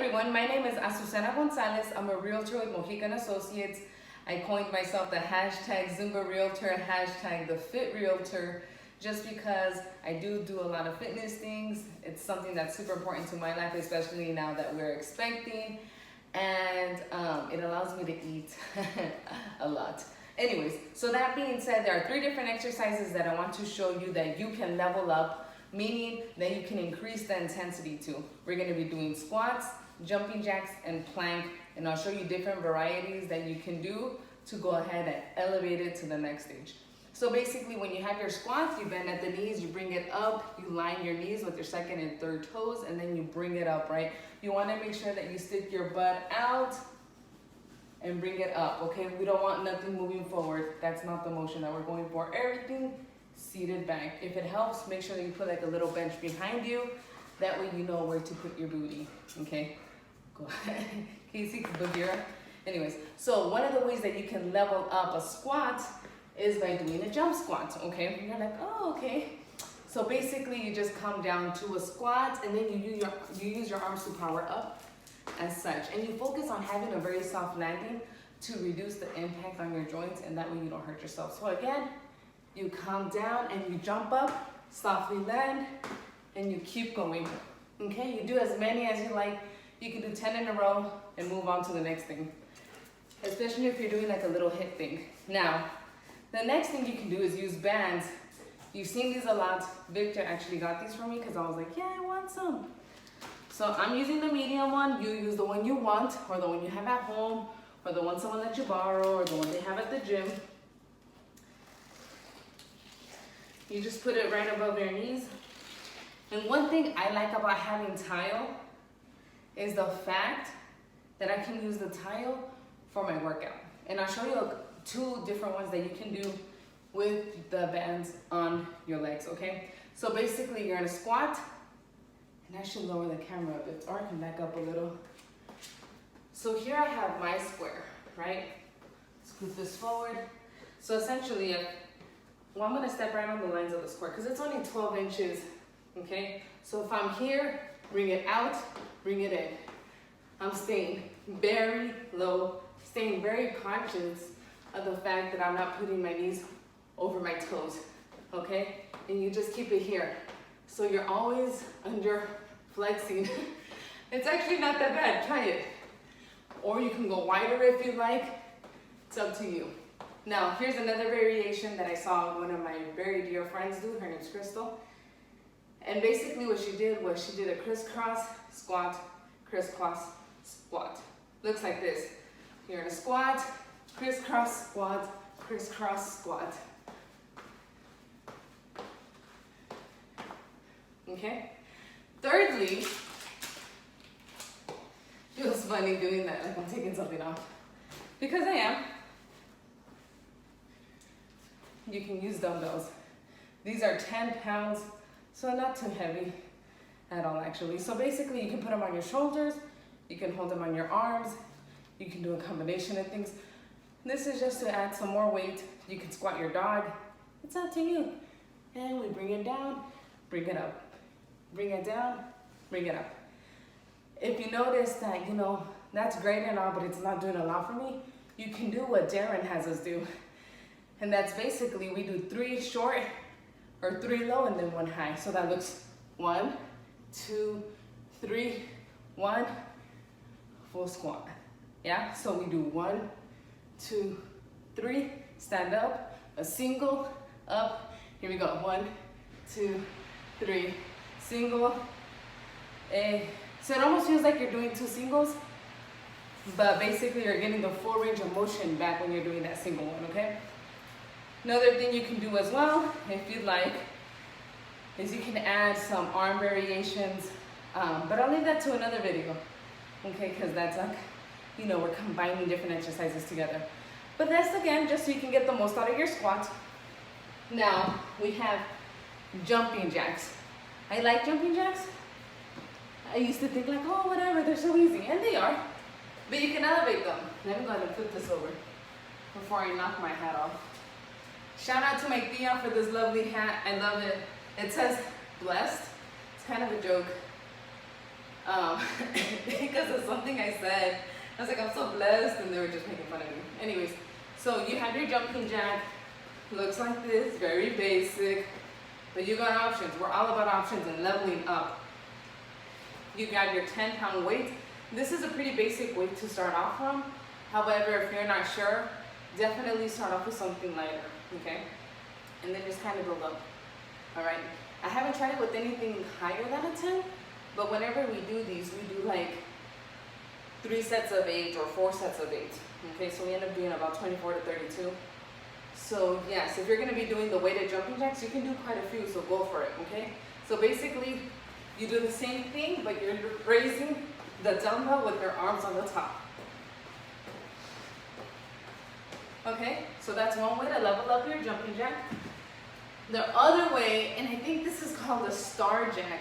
everyone, my name is Azucena Gonzalez. I'm a realtor with Mojica and Associates. I coined myself the hashtag Zumba Realtor, hashtag the Fit Realtor, just because I do a lot of fitness things. It's something that's super important to my life, especially now that we're expecting, and it allows me to eat a lot. Anyways, so that being said, there are 3 different exercises that I want to show you that you can level up, meaning that you can increase the intensity to. We're gonna be doing squats, jumping jacks, and plank, and I'll show you different varieties that you can do to go ahead and elevate it to the next stage. So basically, when you have your squats, you bend at the knees, you bring it up, you line your knees with your 2nd and 3rd toes, and then you bring it up, right? You wanna make sure that you stick your butt out and bring it up, okay? We don't want nothing moving forward. That's not the motion that we're going for. Everything seated back. If it helps, make sure that you put like a little bench behind you. That way you know where to put your booty, okay? Go ahead. Casey, Bagheera. Anyways, so one of the ways that you can level up a squat is by doing a jump squat, okay? And you're like, oh, okay. So basically you just come down to a squat and then you use your arms to power up as such. And you focus on having a very soft landing to reduce the impact on your joints, and that way you don't hurt yourself. So again, you come down and you jump up, softly land, and you keep going, okay? You do as many as you like. You can do 10 in a row and move on to the next thing, especially if you're doing like a little hit thing. Now, the next thing you can do is use bands. You've seen these a lot. Victor actually got these for me because I was like, yeah, I want some. So I'm using the medium one. You use the one you want, or the one you have at home, or the one someone let you borrow, or the one they have at the gym. You just put it right above your knees. And one thing I like about having tile is the fact that I can use the tile for my workout. And I'll show you 2 different ones that you can do with the bands on your legs, okay? So basically you're in a squat, and I should lower the camera a bit, or I can back up a little. So here I have my square, right? Scoot this forward. So essentially, well, I'm gonna step right on the lines of the square because it's only 12 inches, okay? So if I'm here, bring it out, bring it in. I'm staying very low, staying very conscious of the fact that I'm not putting my knees over my toes, okay? And you just keep it here. So you're always under flexing. It's actually not that bad, try it. Or you can go wider if you like, it's up to you. Now, here's another variation that I saw one of my very dear friends do. Her name's Crystal. And basically what she did was she did a crisscross squat, crisscross squat. Looks like this. You're in a squat, crisscross squat, crisscross squat. Okay? Thirdly, feels funny doing that, like I'm taking something off. Because I am. You can use dumbbells. These are 10 pounds, so not too heavy at all actually. So basically you can put them on your shoulders, you can hold them on your arms, you can do a combination of things. This is just to add some more weight. You can squat your dog, it's up to you. And we bring it down, bring it up. Bring it down, bring it up. If you notice that, you know, that's great and all, but it's not doing a lot for me, you can do what Darren has us do. And that's basically, we do 3 short or 3 low and then 1 high. So that looks 1, 2, 3, 1, full squat. Yeah, so we do 1, 2, 3, stand up, a single, up. Here we go, 1, 2, 3, single. So it almost feels like you're doing 2 singles, but basically you're getting the full range of motion back when you're doing that single one, okay? Another thing you can do as well, if you'd like, is you can add some arm variations, but I'll leave that to another video, okay? Because that's like, you know, we're combining different exercises together. But that's, again, just so you can get the most out of your squat. Now, we have jumping jacks. I like jumping jacks. I used to think like, oh, whatever, they're so easy, and they are, but you can elevate them. Let me go ahead and flip this over before I knock my hat off. Shout out to my tia for this lovely hat. I love it. It says blessed. It's kind of a joke. because of something I said. I was like, I'm so blessed, and they were just making fun of me. Anyways, so you have your jumping jack. Looks like this, very basic, but you got options. We're all about options and leveling up. You got your 10-pound weight. This is a pretty basic weight to start off from. However, if you're not sure, definitely start off with something lighter, okay? And then just kind of build up, all right? I haven't tried it with anything higher than a 10, but whenever we do these, we do like 3 sets of 8 or 4 sets of 8, okay? So we end up doing about 24 to 32. So yes, if you're gonna be doing the weighted jumping jacks, you can do quite a few, so go for it, okay? So basically, you do the same thing, but you're raising the dumbbell with your arms on the top. Okay, so that's one way to level up your jumping jack. The other way, and I think this is called a star jack,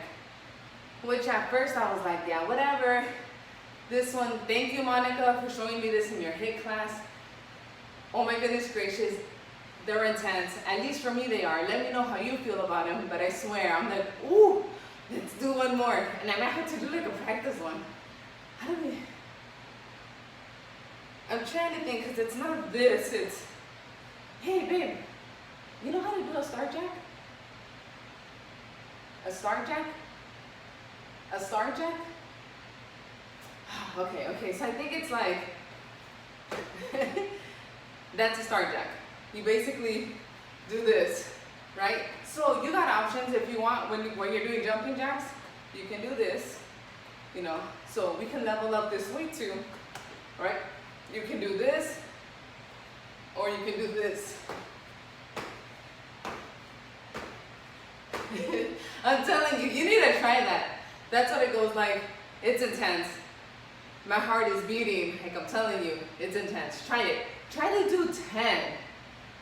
which at first I was like, yeah, whatever. This one, thank you, Monica, for showing me this in your HIIT class. Oh my goodness gracious, they're intense. At least for me they are. Let me know how you feel about them, but I swear, I'm like, ooh, let's do one more. And I might have to do like a practice one. How do we? I'm trying to think, because it's not this, it's, hey babe, you know how to do a star jack? A star jack? A star jack? Okay, so I think it's like, that's a star jack. You basically do this, right? So you got options if you want, when you're doing jumping jacks, you can do this, you know, so we can level up this weight too, right? You can do this, or you can do this. I'm telling you, you need to try that. That's what it goes like. It's intense. My heart is beating, like I'm telling you, it's intense. Try it. Try to do 10,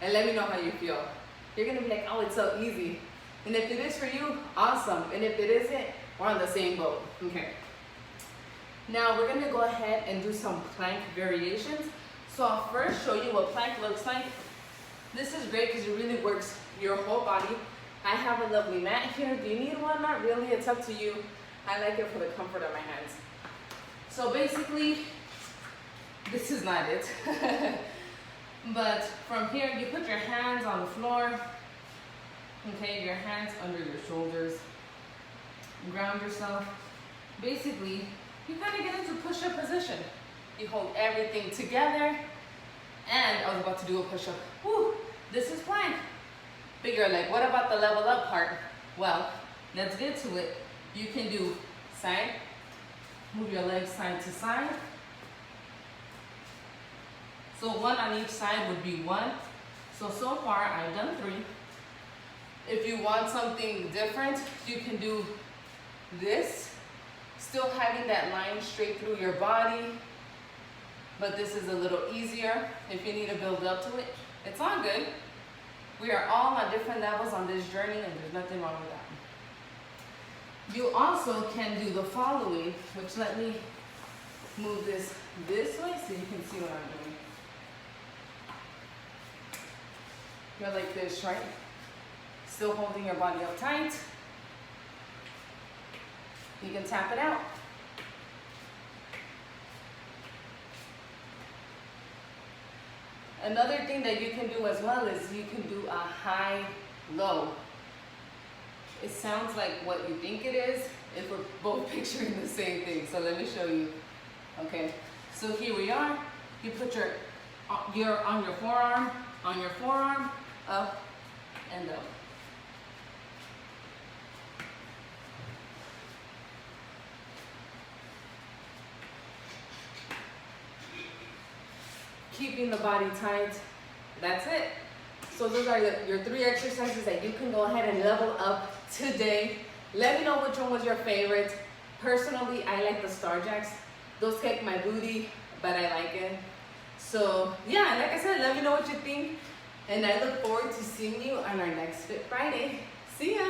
and let me know how you feel. You're gonna be like, oh, it's so easy. And if it is for you, awesome. And if it isn't, we're on the same boat. Okay. Now we're gonna go ahead and do some plank variations. So I'll first show you what plank looks like. This is great because it really works your whole body. I have a lovely mat here. Do you need one? Not really, it's up to you. I like it for the comfort of my hands. So basically, this is not it. But from here, you put your hands on the floor. Okay, your hands under your shoulders. Ground yourself. Basically, you kind of get into push-up position. You hold everything together. And I was about to do a push-up. Woo, this is plank. But you're like, what about the level up part? Well, let's get to it. You can do side, move your legs side to side. So one on each side would be 1. So far I've done 3. If you want something different, you can do this, still having that line straight through your body, but this is a little easier if you need to build up to it. It's all good. We are all on different levels on this journey, and there's nothing wrong with that. You also can do the following, which let me move this way so you can see what I'm doing. You're like this, right? Still holding your body up tight. You can tap it out. Another thing that you can do as well is you can do a high-low. It sounds like what you think it is if we're both picturing the same thing. So let me show you. Okay, so here we are. You put your on your forearm, up and up. Keeping the body tight. That's it. So those are your 3 exercises that you can go ahead and level up today. Let me know which one was your favorite. Personally, I like the star jacks. Those kick my booty, but I like it. So yeah, like I said, let me know what you think. And I look forward to seeing you on our next Fit Friday. See ya.